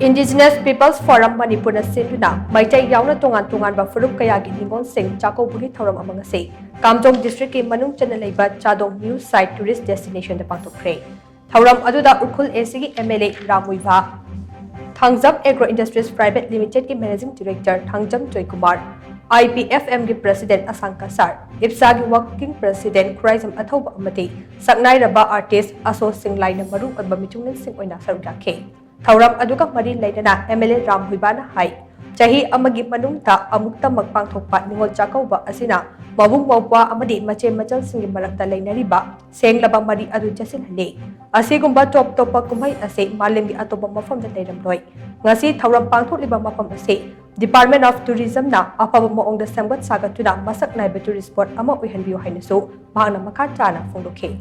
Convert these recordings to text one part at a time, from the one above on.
Indigenous Peoples Forum Manipur na shinduna Meitei yaona Tongan Tonganba Phurup kayagi Ningol shing Chakouba Thouram among Ngasi Kamjong District ki manung channa leiba Chadong new site tourist destination da Pangthokhre Thouram aduda Urkhul AC ki MLA Ramuiba Thangzam Agro Industries Private Limited ki Managing Director Chakouba IPFM ki President Kasar IPSA ki Working President Thouram Athauba amati Saknai raba artist Aso Singlai na maru at bamichungnan sing oina sarudake Thouram aduga mari lainana MLA Ramuiba hai Chahi amagi manungta amukta magpangthokpa Ningol Chakouba asina mabung mawpa amadi mache machal singi marakta lainariba senglaba mari adu jasinhani asigumba top topa kumai ase malemgi atoba mafam da leiramloi ngasi Thouram pangthokliba mafam ase Department of Tourism na afaba moong da samgat sagatuna masak naiba tourist spot ama uihanbiyo hainasu mahana makachana fongdokhe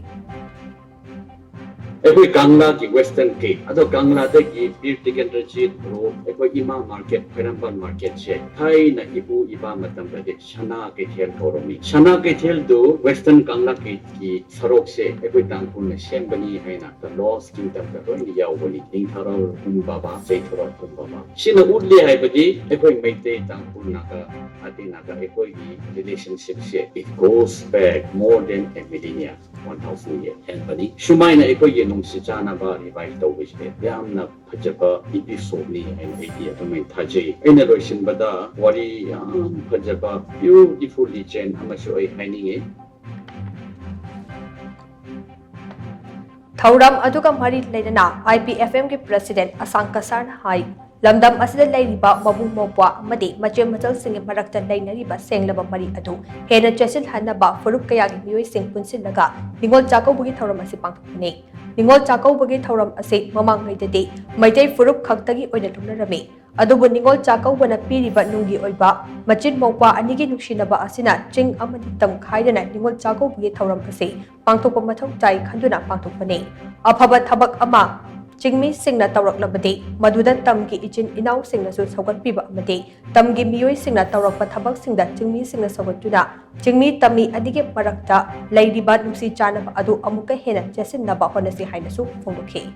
Every Kangla ki Western Cape, ado Kangla de ki beer ticket receipt ro, every Ima market, Perampan market che. Thai na ibu iba matam de channa ke thel thoromi. Channa ke thel do Western Kangla ki sarok se, every tangpun na shembani hai na the law scheme tam ka ro ni yaw boni ding tharo baba, say tharo baba. Sina udli hai badi, every Meitei tangpun na ka ati na ka every relationship se. It goes back more than a millennia, 1,000 years. And badi, shumai na every nung si channa ba revive daw which yam na phajaba episode ni and idea to main thaje in relation bada wari phajaba beautiful legend amashu ai haining Thouram aduga mari lainana IPFM ki President Kasar hai Lamdam asida lairiba mabung mawpa amadi mache machal singi marakta lainariba senglaba mari adu hena chesil hanaba Phurup kayagi miyoi sing punsilaga Ningol Chakouba Thouram asi pangthokne Ningol Chakouba Thouram ase mamang ngaidade Meitei Phurup khaktagi oina thunarami adubu Ningol Chakouba na piriba nungi oiba machin mawpa anigi nuksinaba asina ching amadi tam khaidana Ningol Chakouba Thouram ase pangthokpa mathau tai khanduna pangthokpane afaba thabak ama Chingmi singna tawraklabadi maduda tamgi ichin inaw singna su sawgatpiba amadi tamgi miyoi singna tawrakpa thabak singda chingmi singna sawgatuna chingmi tami adige marakta lairiba nungsi chanaba adu amuka hena jesinnaba honasi hainasu fongdokhe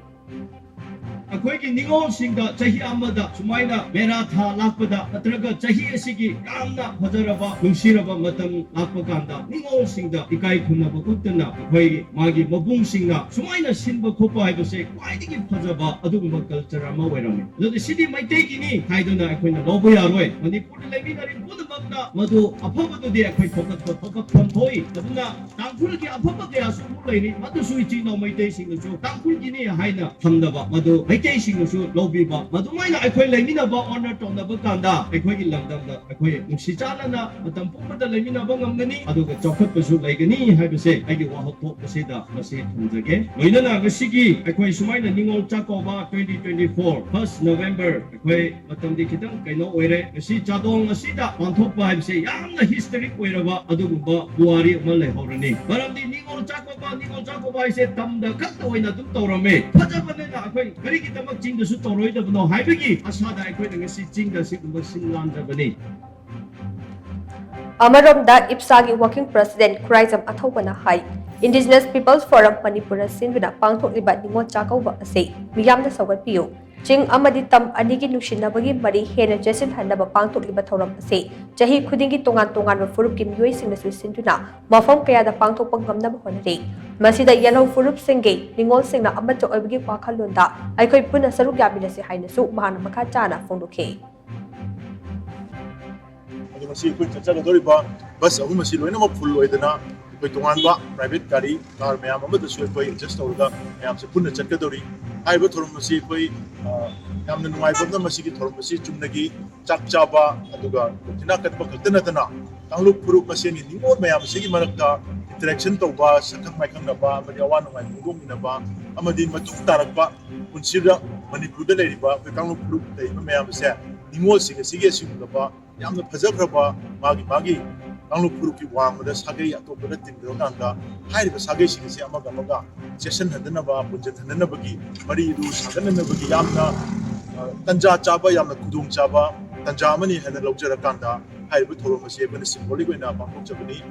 अखोई निगोल सिंह चाही अमदा सुमाइना मेरा था लापदा नत्रगा चाही असिगी यामना फजरबा नुसिरबा मतम लापकांदा निगोल सिंह इकाई खुनबा उतना अखोई मागी मबुंग सिंह सुमाइना सिनबा खोपा हाइबसे क्वाइदिगी फजबा अदुगुम कल्चर अमा वैरमे अदु सिटी मैतेई किनी हाइदना अखोइना लोबो यारोय मणिपुर लेबिनारि पुदमकना मदु अफबदुदि अखोई फोकस थोई अदुना तांगफुल की अफबा कया सुमु लेनि मदु सुइची नो मैतेई सिंह सु तांगफुल किनी हाइना थमदबा मदु Meitei singsu lobiba madumaina akhoi leiminaba honor tonaba kanda akhoi gi lamdamda akhoi nungsichana na matam pumada leiminaba ngamgani aduga chokhatpasu leigani haibase aigi wahok pasida masi thunjage loinana ngasigi akhoi sumaina Ningol Chakouba 2024 1st November akhoi matamdi khitang kaino oire ngasi Chadong asida pangthokpa haibase yamna historic oiraba adugumba buari ama leihorani maramdi Ningol Chakouba ise tamda khakta oina dum tawrame phajabana akhoi gari Tamak Ching the Sutoroid of no Hibiki, Asada equating a sitting the Singaland Rabani. Amarom da IPSA Working President Thouram Athauba hai Indigenous Peoples Forum Manipur shinduna Pangthokhre Ningol Chakouba ase miyamna sawgatpiyo Ching amadi tam anigi nuksinabagi mari hena jesin hanaba Pangthokhre Thouram ase chahi khudingi Tongan Tonganba Phurup ki miyoi singna shinduna mafam kaya da pangthokpa ngamnaba honare Masida yellow Phurup singge Ningol singna amato oibagi wakhalonda aikoi puna saruk yabinasi hainasu mahana makachana fongdokhe masi koi chacha gadoriba bus ahu masi loina ma full oidana koi Tonganba private gari car mayam amada su koi adjust tawga mayam se punna chatkadori aiba thorum masi koi yamna nuai babna masi ki thorum masi chumnagi chak chaba aduga tina katba kaltana tana Kanglu Phurup masi ni Ningol mayam sigi marakta interaction tawba sakak mai khangnaba amadi awan nuai mungomnaba amadi matuk tarakba punsira Manipur da leiriba koi Kanglu Phurup leiba mayam se Ningol sigi sigi singaba yamna phajakraba magi Kanglu Phurup ki wangda sagai atopda tindo kanda hairiba sagai sigi amaga amaga session handanaba punjan handanaba gi mari du sagananaba gi yamna tanja chaba yamna kudung chaba tanja amani hana lojara kanda hairiba Thouram ase bana symbolic oina pangthok jabani